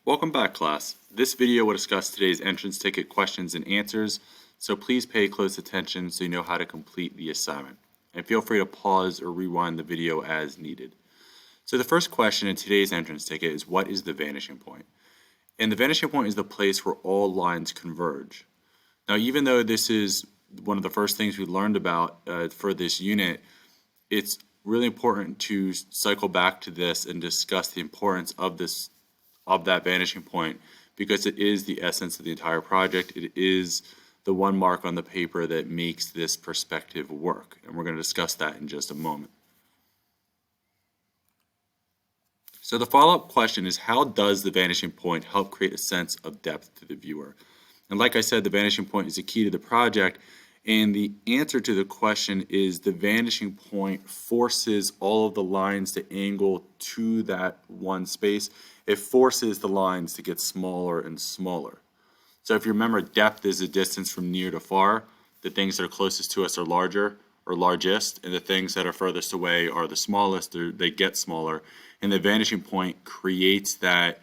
Welcome back, class. This video will discuss today's entrance ticket questions and answers, so please pay close attention so you know how to complete the assignment. And feel free to pause or rewind the video as needed. So the first question in today's entrance ticket is, what is the vanishing point? And the vanishing point is the place where all lines converge. Now, even though this is one of the first things we learned about for this unit, it's really important to cycle back to this and discuss the importance of that vanishing point, because it is the essence of the entire project. It is the one mark on the paper that makes this perspective work, and we're going to discuss that in just a moment. So the follow-up question is, how does the vanishing point help create a sense of depth to the viewer? And like I said, the vanishing point is the key to the project, and the answer to the question is the vanishing point forces all of the lines to angle to that one space. It forces the lines to get smaller and smaller. So if you remember, depth is the distance from near to far. The things that are closest to us are larger or largest, and the things that are furthest away are the smallest, or they get smaller. And the vanishing point creates that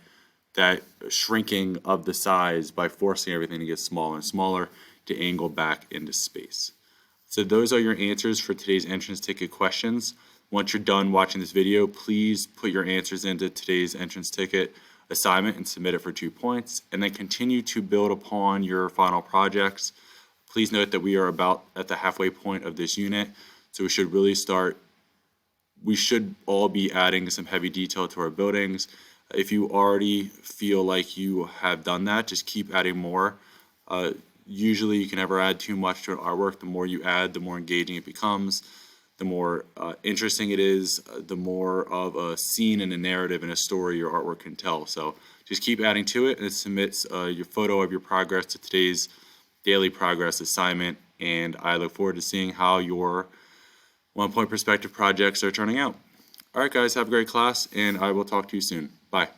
shrinking of the size by forcing everything to get smaller and smaller to angle back into space. So those are your answers for today's entrance ticket questions. Once you're done watching this video, please put your answers into today's entrance ticket assignment and submit it for 2 points, and then continue to build upon your final projects. Please note that we are about at the halfway point of this unit, so we should all be adding some heavy detail to our buildings. If you already feel like you have done that, just keep adding more. Usually you can never add too much to an artwork. The more you add, the more engaging it becomes, the more interesting it is, the more of a scene and a narrative and a story your artwork can tell. So just keep adding to it, and it submits your photo of your progress to today's daily progress assignment, and I look forward to seeing how your 1 point perspective projects are turning out. All right, guys, have a great class, and I will talk to you soon. Bye.